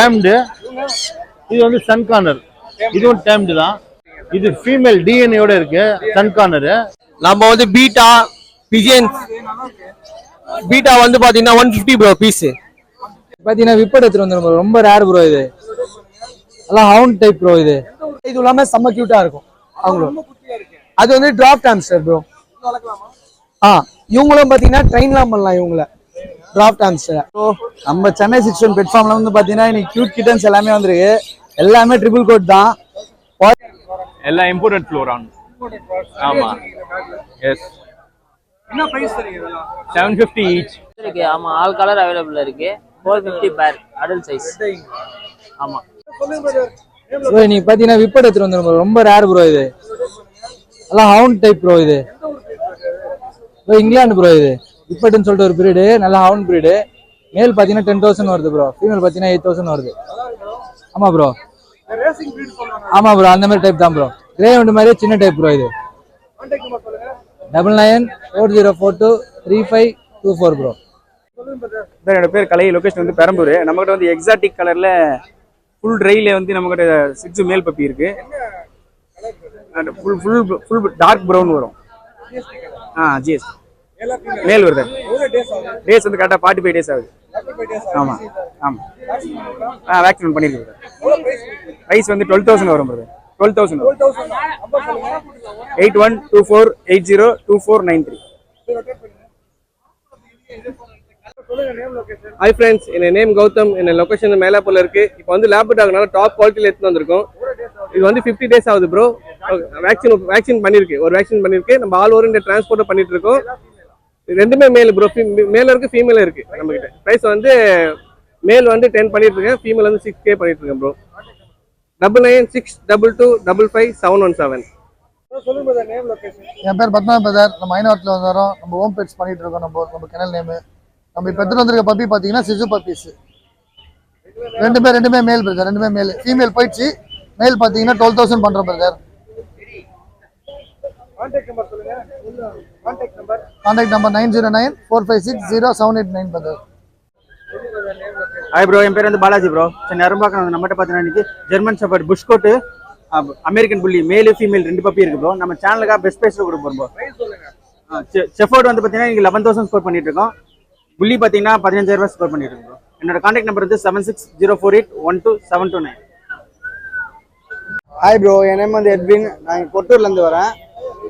டேம்டு. இது வந்து Sun corner. இதுவும் டேம்டு தான். இது ஃபீமேல் டிஎன்ஏயோட இருக்கு சன் கார்னர். நம்ம வந்து பீட்டா பிஜியன்ஸ் பீட்டா வந்து பாத்தீங்கன்னா 150 ப்ரோ பீஸ். பாத்தீங்கன்னா விப்பட் எடுத்துட்டு வந்துரும் ரொம்ப ரேர் ப்ரோ. இது எல்லாம் ஹவுண்ட் டைப் ப்ரோ. இது இல்லாம செம்ம கியூட்டா இருக்கும் அவங்களும். அது வந்து டிராப் ஹாம்ஸ்டர் ப்ரோ. இவங்களும் பாத்தீங்கன்னா ட்ரெயின்லாம் பண்ணலாம். இவங்கள டிராப் ஹாம்ஸ்டர். நம்ம சென்னை 61 பெட் ஃபார்ம்ல வந்து பாத்தீங்கன்னா இன்னைக்கு கியூட் கிட்டன்ஸ் எல்லாமே வந்திருக்கு. எல்லாமே ட்ரிபிள் கோட் தான். எல்லாம் இம்போர்ட்டட் ஃப்ளோரான். ஆமா எஸ். என்ன பிரைஸ் தரீங்க இதெல்லாம்? 750 ஈச் இருக்கு. ஆமா, ஆல் கலர் அவைலபிள் இருக்கு. 450 பேர் அடல்ட் சைஸ். ஆமா ப்ரோ நீங்க பாத்தீங்கன்னா விப்பட் எடுத்துட்டு வந்துரும் ரொம்ப ரேர் ப்ரோ. இது எல்லாம் ஹவுண்ட் டைப் ப்ரோ. இது இங்கிலாந்து ப்ரோ. இது விப்பட்னு சொல்லிட்டு ஒரு பிரீடு, நல்லா ஹவுண்ட் பிரீடு. மேல் பாத்தீங்கன்னா 10,000 வருது ப்ரோ. ஃபீமேல் பாத்தீங்கன்னா 8,000 வருது. ஆமா ப்ரோ. ஆமா ப்ரோ, அந்த மாதிரி டைப் தான் ப்ரோ. கிரே வண்டு மாதிரி சின்ன டைப் ப்ரோ. இது 9940423524 ப்ரோ. என்னோட பேர் கலை. லொகேஷன் வந்து பெரம்பூர். நம்மகிட்ட வந்து எக்ஸாட்டிக் கலர்ல ஃபுல் ட்ரைல வந்து நம்மகிட்ட 6 மேல் பப்பி இருக்கு. ஃபுல் டார்க் ப்ரௌன் வரும். ஜிஎஸ் மேல் வருது. டேஸ் வந்து கரெக்டாக 45 டேஸ் ஆகுது. ஆமா ஆமா வேக்சின் பண்ணிருக்கு. ப்ரைஸ் வந்து 12,000 வரும் brother. 12,000. 8124802493. ஹாய் ஃப்ரெண்ட்ஸ், என் நேம் கௌதம். என் லொகேஷன் மேலாப்பூர்ல இருக்கு. இப்போ வந்து லேப் டாக்னால டாப் குவாலிட்டியில் எடுத்துட்டு வந்திருக்கோம். இது வந்து 50 டேஸ் ஆகுது ப்ரோ. வேக்சின் பண்ணிருக்கு. ஒரு வேக்சின் பண்ணிருக்கு. நம்ம ஆல் ஓவர் இந்தியா டிரான்ஸ்போர்ட் பண்ணிட்டு இருக்கோம். ரெண்டுமே மேல் ப்ரோ. மேல இருக்கு ஃபீமேல இருக்கு நம்ம கிட்ட. பிரைஸ் வந்து மேல் வந்து 10 பண்ணிட்டு இருக்கேன். ஃபீமேல் வந்து 6K பண்ணிட்டு இருக்கேன் ப்ரோ. 9962225517. என் பேர் பத்மா பிரதர். நம்ம ஐநாட்டில் வரோம். நம்ம ஹோம் பெட்ஸ் பண்ணிட்டு இருக்கோம். நம்ம கெனல் நேமு. நம்ம இப்போ எடுத்துட்டு வந்திருக்க பப்பி பார்த்தீங்கன்னா சிசு பப்பீஸ். ரெண்டுமே மேல் பிரதர். ரெண்டுமே மேல். ஃபீமேல் போயிடுச்சு. மேல் பார்த்தீங்கன்னா 12,000 பண்ணுறோம் brother. Contact number 9094560789 brother. Hi bro, என் பேர் வந்து பாலாஜி ப்ரோ. சென்னை அரும்பாக்கம். நம்மகிட்ட பார்த்தீங்கன்னா இன்னைக்கு ஜெர்மன் ஷெப்பர்ட், புஷ்கோட்டு, அமெரிக்கன் புள்ளி மேல் ஃபீமேல் 2 பப்பி இருக்கு ப்ரோ. நம்ம சேனலுக்காக பெஸ்ட் ப்ரைஸ் கொடுப்போம் ப்ரோ. ஷெப்பர்ட் வந்து பார்த்தீங்கன்னா இங்கே 11,000 ஸ்கோர் பண்ணிட்டு இருக்கோம். புள்ளி பார்த்தீங்கன்னா 15,000 ஸ்கோர் பண்ணிட்டு இருக்கோம். என்னோட கான்டாக்ட் நம்பர் வந்து 7604812729. ஹாய் ப்ரோ, என் நேம் வந்து எட்வின். நான் கொட்டூர்லேருந்து வரேன்.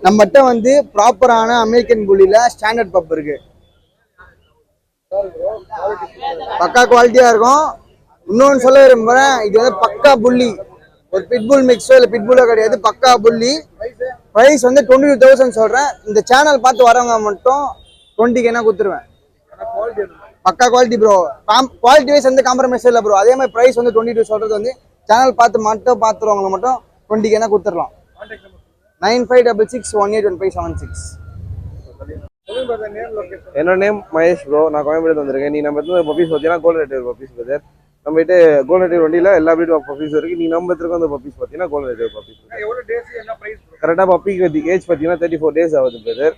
நம்மகிட்ட வந்து ப்ராப்பரான அமெரிக்கன் புள்ளியில் ஸ்டாண்டர்ட் பப் இருக்கு. பக்கா குவாலிட்டியாக இருக்கும். இன்னொன்று சொல்ல விரும்புகிறேன், இது வந்து பக்கா புள்ளி. ஒரு பிட்புல் மிக்ஸோ இல்லை பிட்புல்லோ கிடையாது, பக்கா புள்ளி. ப்ரைஸ் வந்து 22,000 சொல்கிறேன். இந்த சேனல் பார்த்து வரவங்க மட்டும் 20K கொடுத்துருவேன். பக்கா குவாலிட்டி ப்ரோ. குவாலிட்டி வைஸ் வந்து காம்ப்ரமைஸ் இல்லை ப்ரோ. அதே மாதிரி ப்ரைஸ் வந்து 22 சொல்கிறது வந்து சேனல் பார்த்துருவவங்க மட்டும் 20K கொடுத்துடலாம். 9566181576. என்னோட நேம் மகேஷ் ப்ரோ. நான் கோயம்பேடு வந்திருக்கேன். நீ நம்ம எடுத்து பப்பீஸ் பார்த்தீங்கன்னா கோல்டன் ரெட்ரீவர் பப்பீஸ் பிரதர். நம்ம கிட்ட கோல்டன் ரெட்ரீவர் வண்டியில் எல்லா வீடும் பப்பீஸ் இருக்கு. நீ நம்ம எடுத்துருக்க அந்த பப்பீஸ் பார்த்தீங்கன்னா கோல்டன் ரெட்ரீவர் பப்பீஸ். கரெக்டாக பப்பிக்கு ஏஜ் பார்த்தீங்கன்னா 34 டேஸ் ஆகுது பிரதர்.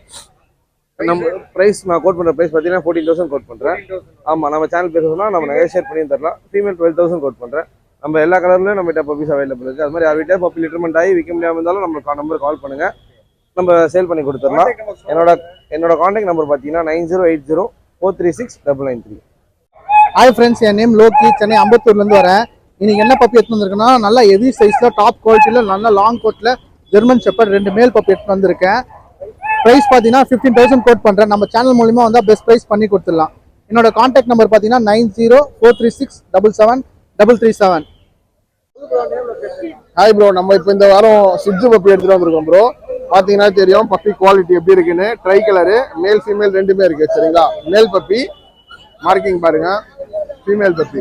நம்ம ப்ரைஸ் நான் கோட் பண்ணுற ப்ரைஸ் பார்த்தீங்கன்னா 14,000 கோட் பண்ணுறேன். ஆமாம், நம்ம சேனல் பேர் சொன்னால் நம்ம நெகோஷியேட் பண்ணி தரலாம். ஃபீமேல் 12,000 கோட் பண்ணுறேன். நம்ம எல்லா கலர்லையும் நம்ம கிட்ட பப்பீஸ் அவைலபிள் இருக்குது. அது மாதிரி யார் வீட்டே பப்பி லிட்டர்மெண்ட் ஆகி விற்க முடியாமல் இருந்தாலும் நம்ம நம்பர் கால் பண்ணுங்கள். நம்ம சேல் பண்ணி கொடுத்துடலாம். என்னோட கான்டாக்ட் நம்பர் பார்த்தீங்கன்னா 9080436993. ஹாய் ஃப்ரெண்ட்ஸ், என் நேம் லோக்கி. சென்னை அம்பத்தூர்லேருந்து வரேன். இன்னைக்கு என்ன பப்பி எடுத்துட்டு வந்திருக்கேன்னா நல்லா ஹெவி சைஸில் டாப் குவாலிட்டியில் நல்லா லாங் கோட்டில் ஜெர்மன் ஷெப்பர்ட் 2 மேல் பப்பி எடுத்துட்டு வந்திருக்கேன். ப்ரைஸ் பார்த்தீங்கன்னா 15,000 கோட் பண்ணுறேன். நம்ம சேனல் மூலிமா வந்தால் பெஸ்ட் ப்ரைஸ் பண்ணி கொடுத்துடலாம். என்னோட கான்டாக்ட் நம்பர் பார்த்தீங்கன்னா 9043677337. ஹாய் ப்ரோ, நம்ம இப்போ இந்த வாரம் சிட்ஜு பப்பி எடுத்துட்டு வந்திருக்கோம் ப்ரோ. பார்த்தீங்கன்னா தெரியும் பப்பி குவாலிட்டி எப்படி இருக்குன்னு. ட்ரை கலரு மேல் ஃபீமேல் ரெண்டுமே இருக்கு சரிங்களா. மேல் பப்பி மார்க்கிங் பாருங்க. ஃபீமேல் பப்பி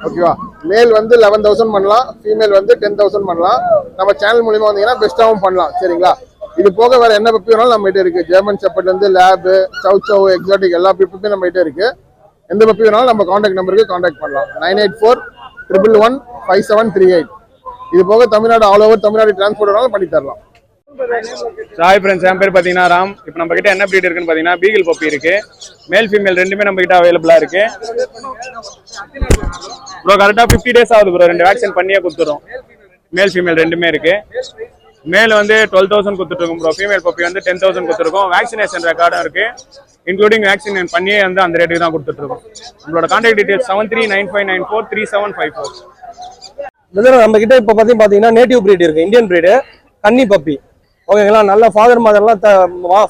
ஓகேவா. மேல் வந்து 11,000 பண்ணலாம். ஃபீமேல் வந்து 10,000 பண்ணலாம். நம்ம சேனல் மூலியமா வந்தீங்கன்னா பெஸ்ட்டாகவும் பண்ணலாம் சரிங்களா. இது போக வேற என்ன பப்பி வேணாலும் நம்ம கிட்ட இருக்கு. ஜெர்மன் ஷெப்பர்ட்ல இருந்து லேபு, சவ் எக்ஸாட்டிக் எல்லா பப்பியும் நம்ம கிட்ட இருக்கு. எந்த பப்பி வேணாலும் நம்ம கான்டாக்ட் நம்பருக்கு கான்டாக்ட் பண்ணலாம். 9841115738. இது போக Tamil Nadu all over Tamil Nadu transport வேணாலும் பண்ணி தரலாம். ஹாய் ஃப்ரெண்ட்ஸ், என் பேர் பார்த்தீங்கன்னா ராம். இப்போ நம்ம கிட்ட என்ன ப்ரீட் இருக்குன்னு பார்த்தீங்கன்னா பீகிள் பப்பி இருக்கு. மேல் ஃபீமேல் ரெண்டுமே நம்ம கிட்ட அவைலபிளா இருக்கு. ப்ரோ கரெக்டாக 50 days ஆகுது ப்ரோ. 2 வேக்சின் பண்ணியே கொடுத்துரும். மேல் ஃபீமேல் ரெண்டுமே இருக்கு. மேல் வந்து 12,000 கொடுத்துருக்கோம் ப்ரோ. ஃபீமேல் பப்பி வந்து 10,000 கொடுத்துருக்கோம். வேக்சினேஷன் ரெக்கார்டும் இருக்கு. இன்க்ளூடிங் வேக்சின் பண்ணியே வந்து அந்த ரேட்டுக்கு தான் கொடுத்துட்ருக்கோம். உங்களோட கான்டாக்ட் டீடைல்ஸ் 7395943754. நம்ம கிட்ட இப்போ பார்த்தீங்கன்னா நேட்டிவ் பிரீட் இருக்கு, இந்தியன் பிரீடு கன்னி பப்பி. ஓகேங்களா, நல்ல ஃபாதர் மதர்லாம்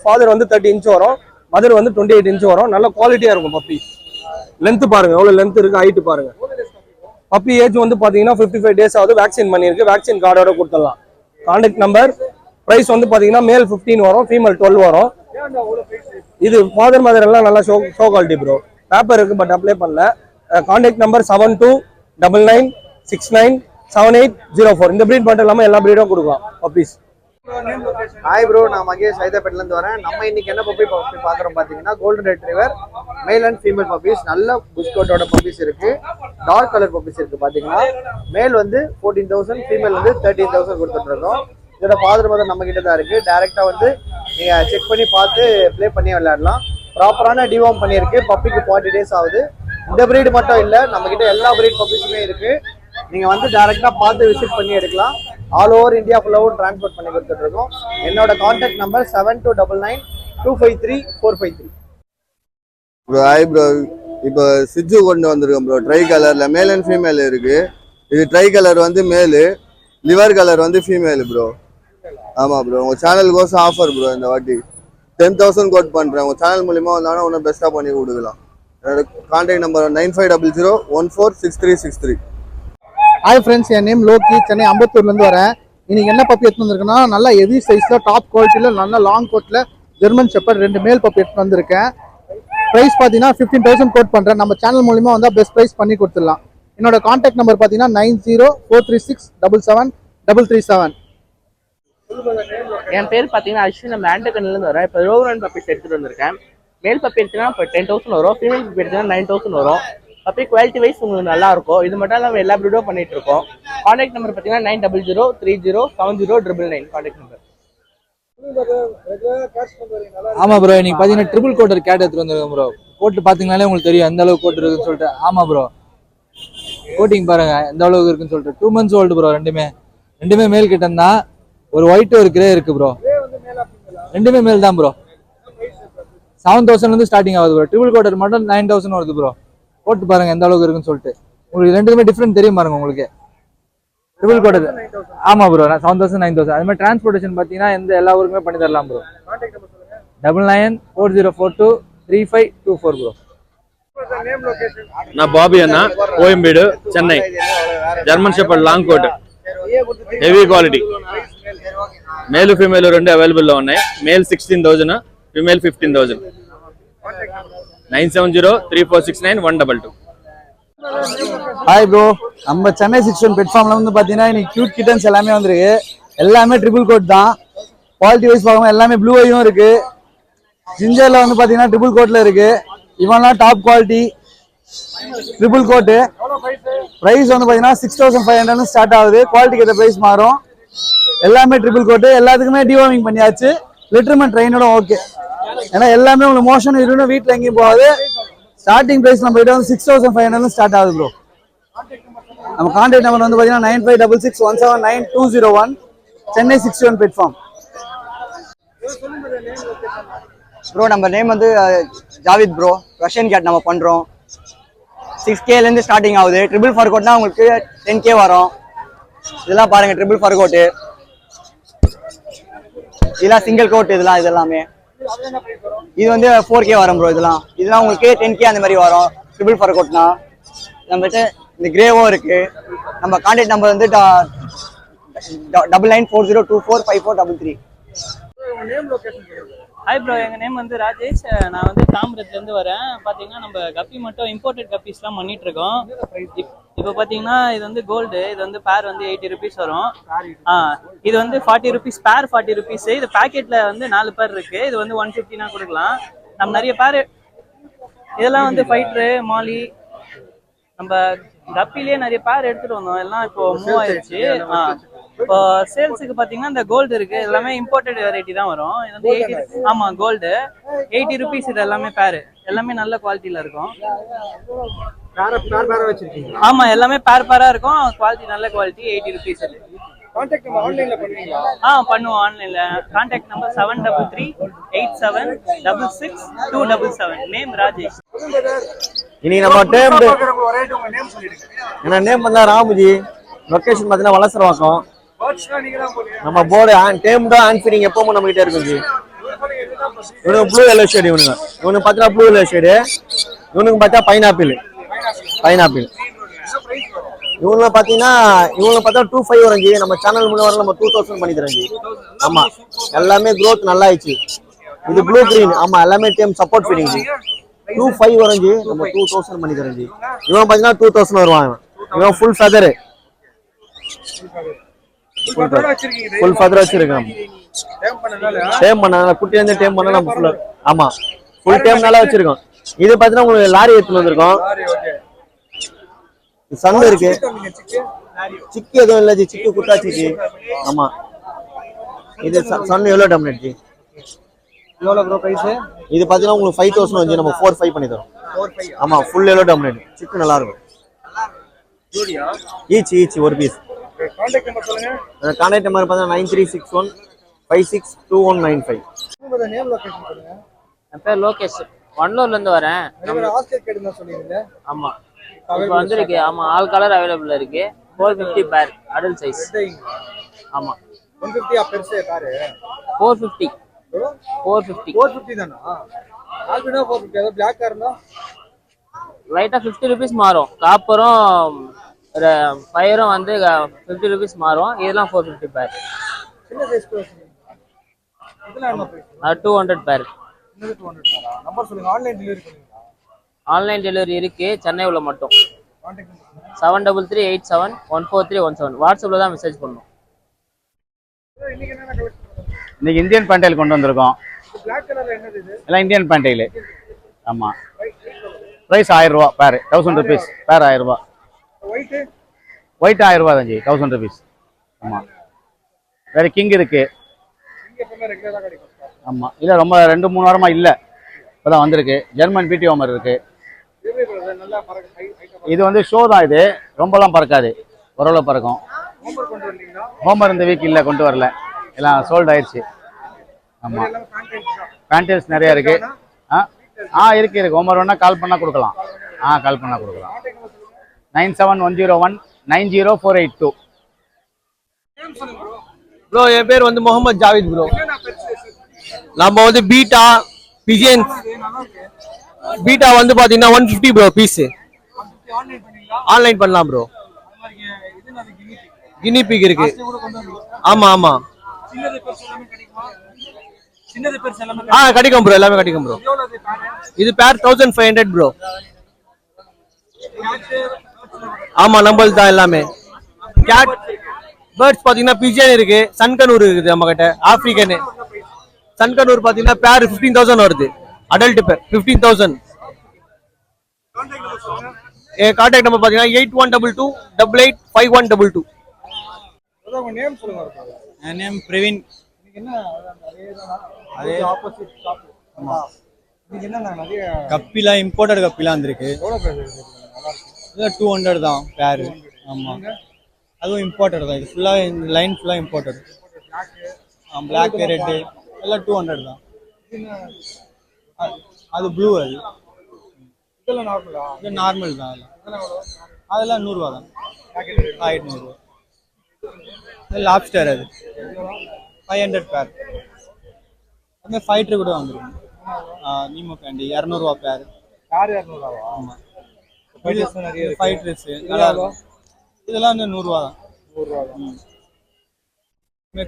ஃபாதர் வந்து 30 inch வரும், மதர் வந்து 28 inch வரும். நல்ல குவாலிட்டியா இருக்கும் பப்பி. லென்த் பாருங்க எவ்வளவு லென்த் இருக்கு, ஹைட் பாருங்க. பப்பி ஏஜ் வந்து பாத்தீங்கன்னா 55 days ஆகுது. வேக்சின் பண்ணிருக்கு, வேக்சின் கார்டோட கொடுத்துடலாம். Contact number. பிரைஸ் வந்து பாத்தீங்கன்னா மேல் 15 வரும், ஃபீமேல் 12 வரும். இது ஃபாதர் மதர் எல்லாம் நல்லா ஷோ குவாலிட்டி ப்ரோ. பேப்பர் இருக்கு பட் அப்ளை பண்ணல. Contact number 7299697804. இந்த பிரீட் மட்டும் இல்லாம எல்லா பிரீடும் கொடுக்கலாம் பப்பீஸ். ஹாய் ப்ரோ, நான் மகேஷ் ஹைதராபாத்ல இருந்து வரேன். நம்ம இன்னைக்கு என்ன பப்பி பாக்குறோம் பாத்தீங்கன்னா golden retriever male and female puppies. நல்ல புஷ்கோட்டோட பப்பீஸ் இருக்கு, டார்க் கலர் பப்பீஸ் இருக்கு. பாத்தீங்கன்னா மேல் வந்து 14,000, ஃபீமேல் வந்து 13,000 கொடுத்துட்டு இருக்கோம். இதோட ஃபாதர் மதர் நம்ம கிட்ட தான் இருக்கு. டைரக்டா வந்து நீங்க செக் பண்ணி பார்த்து ப்ளே பண்ணி விளையாடலாம். ப்ராப்பரான டிவார்ம் பண்ணியிருக்கு. பப்பிக்கு 40 days ஆகுது. இந்த பிரீடு மட்டும் இல்ல, நம்ம கிட்ட எல்லா பிரீட் பப்பீஸுமே இருக்கு. நீங்க வந்து டைரக்டா பார்த்து விசிட் பண்ணி எடுக்கலாம். ஆல் ஓவர் இந்தியா ஃபுல்லாவும் டிரான்ஸ்போர்ட் பண்ணி கொடுத்துட்டு இருக்கோம். என்னோட contact number 7299253453. Bro hi bro, இப்போ சிஜு கொண்டு வந்திருக்கோம் ப்ரோ. ட்ரை கலர்ல மேல் அண்ட் ஃபீமேல் இருக்கு. இது ட்ரை கலர் வந்து மேலு, லிவர் கலர் வந்து ஃபீமேல் ப்ரோ. ஆமா ப்ரோ, உங்க சேனலுக்கோசம் ஆஃபர் ப்ரோ. இந்த வாட்டி 10,000 கோட் பண்றேன். உங்க சேனல் மூலியமா வந்தாலும் இன்னும் பெஸ்டா பண்ணி கொடுக்கலாம். என்னோட கான்டாக்ட் நம்பர் 9500146363. ஹாய் ஃப்ரெண்ட்ஸ், என் நேம் லோக்கி, சென்னை அம்பத்தூர்லேருந்து வரேன். இன்னைக்கு என்ன பப்பி எடுத்து வந்திருக்கேன்னா நல்லா ஹெவி சைஸில் டாப் குவாலிட்டியில் நல்ல லாங் கோட்டில் ஜெர்மன் ஷெப்பர்ட் 2 மேல் பப்பி எடுத்து வந்திருக்கேன். ப்ரைஸ் பார்த்தீங்கன்னா 15,000 கோட் பண்ணுறேன். நம்ம சேனல் மூலிமா வந்தால் பெஸ்ட் ப்ரைஸ் பண்ணி கொடுத்துடலாம். என்னோட கான்டாக்ட் நம்பர் பார்த்தீங்கன்னா 9043677737. என் பேர் பார்த்தீங்கன்னா அஸ்வின். நம்ம ஆண்டகன்லேருந்து வரேன். இப்போ ரோவரன் பப்பீஸ் எடுத்துகிட்டு வந்திருக்கேன். மேல் பப்பி எடுத்தீங்கன்னா இப்போ 10,000 வரும், ஃபீமேல் பப்பி எடுத்தீங்கன்னா 9,000 வரும். பப்பி குவாலிட்டி வைஸ் உங்களுக்கு நல்லா இருக்கும். இது மட்டும் நம்ம எல்லா ப்ரீடும் பண்ணிட்டு இருக்கோம். கான்டாக்ட் நம்பர் பார்த்தீங்கன்னா 9003070999 கான்டாக்ட் நம்பர். ஆமா ப்ரோ, இன்னைக்கு பாத்தீங்கன்னா ட்ரிபிள் கோட்டர் கேட் எடுத்துட்டு வந்திருக்கோம் ப்ரோ. கோட்டு பாத்தீங்கன்னாலே உங்களுக்கு தெரியும் எந்த அளவுக்கு கோட் இருக்குன்னு சொல்லிட்டு. ஆமா ப்ரோ, கோட்டிங் பாருங்க எந்த அளவுக்கு இருக்குன்னு சொல்லிட்டு. 2 months ஓல்டு ப்ரோ. ரெண்டுமே மேல் கிட்ட தான். ஒரு ஒயிட் ஒரு கிரே இருக்கு ப்ரோ. ரெண்டுமே மேல் தான் ப்ரோ. 7,000 இருந்து ஸ்டார்டிங் ஆகுது ப்ரோ. ட்ரிபிள் கோட்டர் மட்டும் 9,000 வருது ப்ரோ. போட்டு பாருங்க எந்த அளவுக்கு இருக்குன்னு சொல்லிட்டு. உங்களுக்கு ரெண்டுமே டிஃப்ரெண்ட் தெரியும் பாருங்க உங்களுக்கு. ட்ரிபிள் கோட்டர் ஆமா ப்ரோ, 7,000 9,000. அது மாதிரி டிரான்ஸ்போர்டேஷன் பாத்தீங்கன்னா எல்லா ஊருக்குமே பண்ணி தரலாம் ப்ரோ. 9940235224 ப்ரோ. நான் பாபி அண்ணா, Koyambedu, Chennai. German shepherd long coat, heavy quality. Male female 2 available ఉన్నాయి. Male 16,000, female 15,000. 9703469122. ஹாய் ப்ரோ, நம்ம சென்னை 61 பெட் ஃபார்ம்ல வந்து பாத்தீங்கன்னா இன்னைக்கு கியூட் கிட்டன்ஸ் எல்லாமே வந்திருக்கு. எல்லாமே ட்ரிபிள் கோட் தான். குவாலிட்டி வைஸ் பார்க்கும்போது எல்லாமே ப்ளூ ஐயும் இருக்கு. ஜிஞ்சர்ல வந்து பாத்தீங்கன்னா ட்ரிபிள் கோட்ல இருக்கு. இவன்லாம் டாப் குவாலிட்டி ட்ரிபிள் கோட்டு. பிரைஸ் வந்து பாத்தீங்கன்னா 6,500 ஸ்டார்ட் ஆகுது. குவாலிட்டிக்கு ஏற்ற பிரைஸ் மாறும். எல்லாமே ட்ரிபிள் கோட்டு. எல்லாத்துக்குமே டிவார்மிங் பண்ணியாச்சு. லிட்டர்மெண்ட் ட்ரெயினோட ஓகே. ஏன்னா எல்லாமே உங்களுக்கு மோஷன் இருக்கணும், வீட்டில் எங்கேயும் போகாது. ஸ்டார்டிங் பிரைஸ் நம்ம கிட்ட வந்து 6,500 ஸ்டார்ட் ஆகுது ப்ரோ. நம்ம கான்டாக்ட் நம்பர் வந்து பாத்தீங்கன்னா 9566179201, சென்னை 61 பெட் ஃபார்ம். ப்ரோ நம்ம நேம் வந்து ஜாவித் ப்ரோ. ரஷ்யன் கேட் நம்ம பண்றோம். 6K இருந்து ஸ்டார்டிங் ஆகுது. ட்ரிபிள் ஃபர் கோட்னா உங்களுக்கு 10K வரும். இதெல்லாம் பாருங்க ட்ரிபிள் ஃபர் கோட்டு. இதெல்லாம் சிங்கிள் கோட். இதெல்லாமே இது வந்து 4K வரும் ப்ரோ. இதெல்லாம் உங்களுக்கு 10K அந்த மாதிரி வரும். ட்ரிபிள் ஃபர் கோட்னா நம்மகிட்ட இந்த கிரேவும் இருக்கு. நம்ம கான்டாக்ட் நம்பர் வந்து 9940245433. ஹாய் ப்ரோ, எங்கள் நேம் வந்து ராஜேஷ். நான் வந்து தாம்பரத்துலேருந்து வரேன். பார்த்தீங்கன்னா நம்ம கப்பி மட்டும் இம்போர்ட்டட் கப்பீஸ்லாம் பண்ணிட்டு இருக்கோம். இப்போ பார்த்தீங்கன்னா இது வந்து கோல்டு. இது வந்து பேர் வந்து 80 rupees வரும். இது வந்து 40 rupees பேர், 40 rupees. இது பேக்கெட்டில் வந்து 4 பேர் இருக்கு. இது வந்து 150 கொடுக்கலாம். நம்ம நிறைய பேர் இதெல்லாம் வந்து ஃபைட்ரு மாலி நம்ம கப்பிலேயே நிறைய பேர் எடுத்துட்டு வந்தோம். எல்லாம் இப்போ மூவ் ஆயிடுச்சு. இப்போ சேல்ஸுக்கு பாத்தீங்கன்னா இந்த கோல்டு இருக்கு, எல்லாமே இம்போர்ட்டட் வெரைட்டி தான் வரும். இது வந்து 80, ஆமா கோல்டு 80 ருபீஸ். இது எல்லாமே பேர், எல்லாமே நல்ல குவாலிட்டியில இருக்கும். பேர் வச்சிருக்கீங்க? ஆமா எல்லாமே பேரா இருக்கும், குவாலிட்டி நல்ல குவாலிட்டி. 80 ருபீஸ். கான்டாக்ட் நம்ம ஆன்லைன்ல பண்ணுவீங்களா? பண்ணுவோம் ஆன்லைன்ல. Contact number 7338766277. நேம் ராஜேஷ். இன்னைக்கு நம்ம டேம் என்ன நேம் பண்ணா ராமுஜி. லொகேஷன் பார்த்தீங்கன்னா வலசரவாக்கம். நம்ம போர்டு டேம் தான் ஆன்சரிங் எப்பவும் நம்ம கிட்டே இருக்கும் ஜி. இவனுக்கு ப்ளூ எல்லோ ஷேடு, இவனுக்கு பார்த்தீங்கன்னா ப்ளூ எல்லோ ஷேடு, இவனுக்கு பார்த்தா பைனாப்பிள். இவங்க பார்த்தீங்கன்னா 2500 வரும் ஜி. நம்ம சேனல் முன்னாடி நம்ம 2000 பண்ணி தரோம் ஜி. ஆமா எல்லாமே க்ரோத் நல்லா ஆயிடுச்சு. இது ப்ளூ கிரீன். ஆமா எல்லாமே டேம் சப்போர்ட் ஃபீடிங் ஜி. 2500 வரும் ஜி. நம்ம 2000 பண்ணி தரோம் ஜி. இவன் பார்த்தீங்கன்னா 2000 வருவான். இவன் ஃபுல் ஃபெதர். ஃபுல் ஃபெதர் வச்சிருக்கான். டேம் பண்ணனால குட்டில இருந்து டேம் பண்ணா நம்ம ஃபுல். ஆமா ஃபுல் டேம் நல்லா வச்சிருக்கோம். இது பார்த்தீங்கன்னா உங்களுக்கு லாரி எடுத்துட்டு வந்திருக்கோம். சன் இருக்கு. சிக்கு எதுவும் இல்லை ஜி. சிக்கு குட்டா சிக்கி. ஆமா இது சன் எவ்வளோ டம்னட் ஜி? எவ்வளோ ப்ரோ பிரைஸ்? இது பார்த்தீங்கன்னா உங்களுக்கு 5000 வந்து நம்ம 45 பண்ணி தரோம். ஆமா ஃபுல் எல்லோ டம்னட். சிக்கு நல்லா இருக்கும். ஈச் ஒரு பீஸ். கான்டாக்ட் நம்பர் சொல்லுங்க. கான்டாக்ட் நம்பர் பார்த்தீங்கன்னா 9361562195. நேம் லொகேஷன் சொல்லுங்க. என் பேர் லோகேஷ், வண்டலூர்ல இருந்து வரேன். ஹாஸ்டல் கேடுன்னு சொன்னீங்க. ஆமா இப்போ வந்துருக்கு. ஆமா ஆல் கலர் அவைலபிள் இருக்கு. 450 பேர் அடல்ட் சைஸ். ஆமா 150 பெருசு பாரு. 450 தானா? ஆல்பினோ 450. அது Black இருந்தா லைட்டா 50 ருபீஸ் மாறும். காப்பரும் ஃபயரும் வந்து 50 ருபீஸ் மாறும். இதெல்லாம் 450 பேர். சின்ன சைஸ் இதெல்லாம் என்ன பிரைஸ்? 200 பேர். 200 தானா? நம்பர் சொல்லுங்க. ஆன்லைன் டெலிவரி பண்ணுவீங்களா? ஆன்லைன் டெலிவரி இருக்கு, சென்னை உள்ள மட்டும். Contact number 7338714317. வாட்ஸ்அப்ல தான் மெசேஜ் பண்ணணும். இன்னைக்கு என்ன கலெக்ட் பண்ணுங்க? இன்னைக்கு இந்தியன் பேண்டைல் கொண்டு வந்திருக்கோம். Black கலர்ல என்னது இது? எல்லாம் இந்தியன் பேண்டைல். ஆமா ப்ரைஸ் 1000 ரூபா பேர். 1000 ருபீஸ் பேர். 1000 ரூபா. ஒயிட் 1000 ரூபா தான் ஜி. 1000 ருபீஸ். ஆமா வேற கிங் இருக்கு. ஆமா இல்ல ரொம்ப 2-3 வாரமா இல்ல, இப்பதான் வந்திருக்கு. ஜெர்மன் பிடி ஹோமர் இருக்கு. இது வந்து ஷோ தான். இது ரொம்பலாம் பறக்காது, ஓரளவு பறக்கும். ஹோமர் இந்த வீக் இல்ல, கொண்டு வரல, எல்லாம் சோல்ட் ஆயிடுச்சு. ஆமா பேண்டல்ஸ் நிறைய இருக்கு. இருக்கு ஹோமர் வேணா கால் பண்ணா கொடுக்கலாம். கால் பண்ணா கொடுக்கலாம். 9710190482. ப்ரோ என் பேர் வந்து முகமது ஜாவித் ப்ரோ. நம்ம வந்து பீட்டா பிஜியன் பீட்டா வந்து பாத்தீங்கன்னா 150 ப்ரோ பீஸ். ஆன்லைன் பண்ணலாம் ப்ரோ. கினி பிக் இருக்கு. ஆமா கிடைக்கும் ப்ரோ, எல்லாமே கிடைக்கும் ப்ரோ. இது பேர் 1500 ப்ரோ. ஆமா நம்மளுக்கு தான் எல்லாமே. கேட் பேர்ட்ஸ் பாத்தீங்கன்னா பிஜியன் இருக்கு, சன்கனூர் இருக்குது நம்ம கிட்ட. ஆப்பிரிக்கன் சன்கனூர் பாத்தீங்கன்னா பேர் 15000 வருது. அடல்ட் பேர் 15000. என் கான்டாக்ட் நம்பர் பாத்தீங்கன்னா 8122885122. உங்க நேம் சொல்லுங்க. என் நேம் பிரவீன். என்ன அதே ஆப்போசிட் ஷாப். ஆமா இது என்ன நிறைய கப்பிலா இம்போர்ட்டட் கப்பிலா வந்திருக்கு. எவ்வளவு பிரைஸ் இருக்கு? நல்லா இருக்கு. இது 200 தான் பேர். ஆமா அதுவும் இம்போர்ட்டட் தான். இது ஃபுல்லா இந்த லைன் ஃபுல்லா இம்போர்ட்டட். பிளாக் ரெட் எல்லாம் 200 தான். அது ப்ளூ. அது இதெல்லாம் நார்மலா? இது நார்மல் தான். அதெல்லாம் 100 ரூபா தான். 800 ரூபா. இது லாப்ஸ்டர். அது 500 பேர். அந்த ஃபைட்டர் கூட வந்துடும். நீமோ கேண்டி 200 ரூபா பேர். யார் 200 ரூபாவா? ஆமா ஃபைட்டர்ஸ் நிறைய இருக்கு. ஃபைட்டர்ஸ் நல்லா இருக்கும். இதெல்லாம் வந்து 100 ரூபா தான். 100 ரூபா தான்.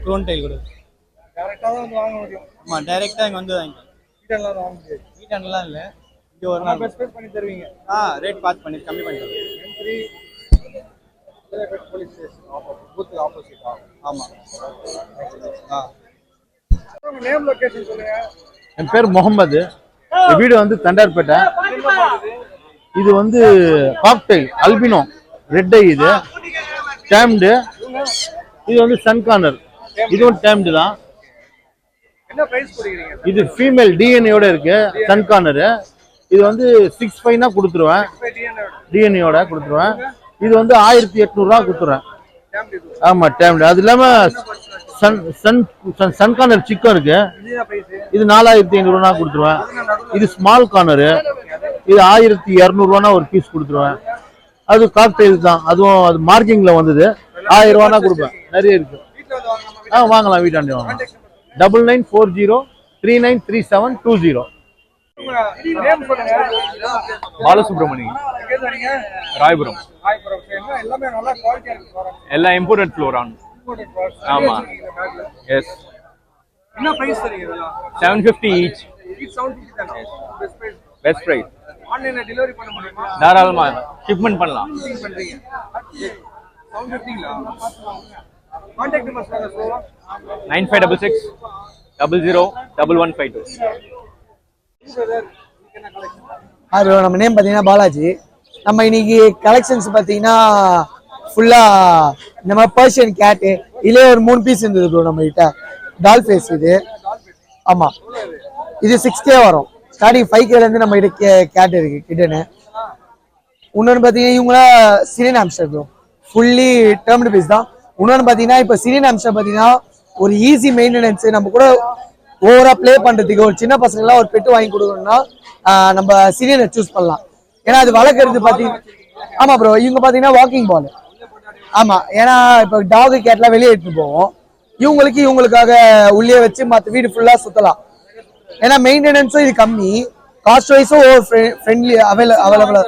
க்ரோன் டைல் கூட டைரக்டா தான் வந்து வாங்க முடியும். ஆமா டைரக்டா இங்க வந்து வாங்கிக்கலாம். வீட்டெல்லாம் வாங்க முடியாது. வீட்டெல்லாம் இல்ல, இங்க ஒரு நாள் பெஸ்ட் பண்ணி தருவீங்க. ரேட் பார்த்து பண்ணி கம்மி பண்ணி தருவோம். M3 police station opposite, booth opposite. ஆமா. உங்க நேம் லொகேஷன் சொல்லுங்க. என் பேர் முகமது. வீடு வந்து தண்டார்பேட்டை. இது வந்து காக்டெயில் அல்பினோ ரெட் ஐ. இது டேம்டு. இது வந்து சன் கார்னர், இதுவும் டேம்டு தான். என்ன பிரைஸ் கொடுக்குறீங்க? இது ஃபீமேல் டிஎன்ஏயோட இருக்கு சன் கார்னர். இது வந்து 6.5 கொடுத்துருவேன், டிஎன்ஏயோட கொடுத்துருவேன். இது வந்து 1800 கொடுத்துருவேன். ஆமா டேம்டு. அது இல்லாம சன் கார்னர் சிக்கன் இருக்கு, இது 4500 கொடுத்துருவேன். இது ஸ்மால் கார்னரு, இது 1200 ஒரு பீஸ் கொடுத்துருவேன். அது காக்டெயில் தான், அதுவும் அது மார்க்கிங்ல வந்தது. 1000 கொடுப்பேன். நிறைய இருக்கு. வாங்கலாம், வீட்டாண்டி வாங்கலாம். 9940393720. பாலசுப்ரமணி, ராயபுரம். எல்லாம் இம்போர்ட்டட் ஃப்ளோரான். ஆமா. எஸ். என்ன பிரைஸ் தரீங்க இதெல்லாம்? 750 each. ஈச் 750 தானா? Best price. ஆன்லைன்ல டெலிவரி பண்ண முடியுமா? தாராளமா ஷிப்மெண்ட் பண்ணலாம். பண்றீங்க 750ங்களா? கான்டாக்ட் நம்பர் சொல்லுங்க ப்ரோ. 9566 00 1152. ப்ரோ நம்ம நேம் பார்த்தீங்கன்னா பாலாஜி. நம்ம இன்னைக்கு கலெக்ஷன்ஸ் பார்த்தீங்கன்னா ஃபுல்லாக இந்த மாதிரி பர்ஷியன் கேட்டு இதுலேயே ஒரு 3 பீஸ் இருந்தது ப்ரோ நம்ம கிட்ட. டால் ஃபேஸ் இது. ஆமாம், இது 6K வரும். ஸ்டார்டிங் 5Kலேருந்து நம்ம கிட்ட கேட் இருக்கு கிட்டனு. இன்னொன்று பார்த்தீங்கன்னா இவங்களா Syrian hamster bro, fully tamed piece தான். இன்னொன்று பார்த்தீங்கன்னா இப்போ சிரியன் ஹாம்ஸ்டர் பார்த்தீங்கன்னா ஒரு ஈஸி மெயின்டெனன்ஸ், நம்ம கூட ஓவரா ப்ளே பண்றதுக்கு ஒரு சின்ன பசங்களாம் ஒரு பெட்டு வாங்கி கொடுக்கணும்னா நம்ம சிரியனை சூஸ் பண்ணலாம். ஏன்னா அது வளர்க்கறது பார்த்தீங்கன்னா ஆமா ப்ரோ, இவங்க பார்த்தீங்கன்னா வாக்கிங் பால். ஆமா, ஏன்னா இப்போ டாகு கேட்லாம் வெளியே எடுத்துட்டு போவோம், இவங்களுக்காக உள்ளே வச்சு மற்ற வீடு ஃபுல்லா சுத்தலாம். ஏன்னா மெயின்டெனன்ஸும் இது கம்மி, காஸ்ட் வைஸும் ஃப்ரெண்ட்லி அவைலபிளா.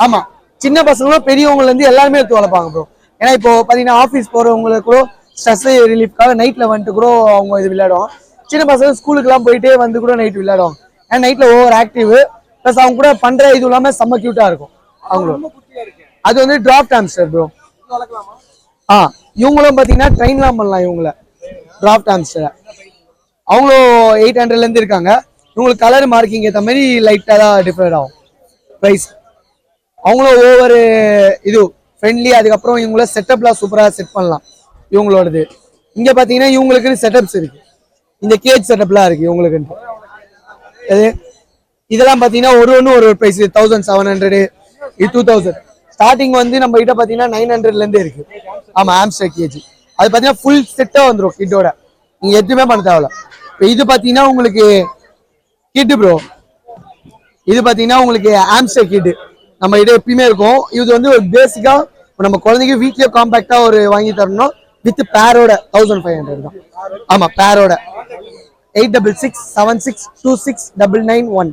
ஆமா, சின்ன பசங்களும் பெரியவங்கல இருந்து எல்லாருமே எடுத்து வளர்ப்பாங்க ப்ரோ. ஏன்னா இப்போ பாத்தீங்கன்னா ஆஃபீஸ் போறவங்களுக்கு கூட ஸ்ட்ரெஸ் ரிலீஃப்காக நைட்ல வந்துட்டு கூட அவங்க இது விளையாடுவோம். சின்ன பசங்க ஸ்கூலுக்குலாம் போயிட்டே வந்து கூட நைட் விளையாடுவாங்க. ஏன்னா நைட்ல ஓவர் ஆக்டிவ், ப்ளஸ் அவங்க கூட பண்ற இது இல்லாம செம்ம கியூட்டா இருக்கும் அவங்களும். அது வந்து டிராஃப்ட் ஹாம்ஸ்டர் ப்ரோ. இவங்களும் பாத்தீங்கன்னா ட்ரெயின்லாம் பண்ணலாம். இவங்கள டிராஃப்ட் ஹாம்ஸ்டர் அவங்களும் 800ல இருந்து இருக்காங்க. இவங்களுக்கு கலர் மார்க்கிங் ஏற்ற மாதிரி லைட்டா தான் டிஃபரெண்ட் ஆகும் ப்ரைஸ். அவங்களும் ஓவர் இது ஃப்ரெண்ட்லி. அதுக்கப்புறம் இவங்கள செட்டப்லாம் சூப்பராக செட் பண்ணலாம் இவங்களோடது. இங்க பாத்தீங்கன்னா இவங்களுக்குன்னு செட்டப்ஸ் இருக்கு, இந்த கேஜ் செட்டப்லாம் இருக்கு இவங்களுக்குன்ட்டு. இதெல்லாம் பாத்தீங்கன்னா ஒரு பிரைஸ் 1700, 2000. ஸ்டார்டிங் வந்து நம்ம கிட்ட பாத்தீங்கன்னா 900ல இருந்து இருக்கு. ஆமா, ஆம்ஸ்டர் கேஜி அது பாத்தீங்கன்னா ஃபுல் செட்டா வந்துடும் கிட்டோட, நீங்க எதுவுமே பண்ண தேவையில்ல. இப்போ இது பாத்தீங்கன்னா உங்களுக்கு கிட்டு ப்ரோ, இது பாத்தீங்கன்னா உங்களுக்கு ஆம்ஸ்டர் கிட்டு நம்ம கிட்ட எப்பயுமே இருக்கும். இது வந்து ஒரு பேசிக்கா நம்ம குழந்தைக்கு வீட்லயே காம்பாக்டா ஒரு வாங்கி தரணும். வித் பேரோட 1500 தான். ஆமா, பேரோட 8667626991.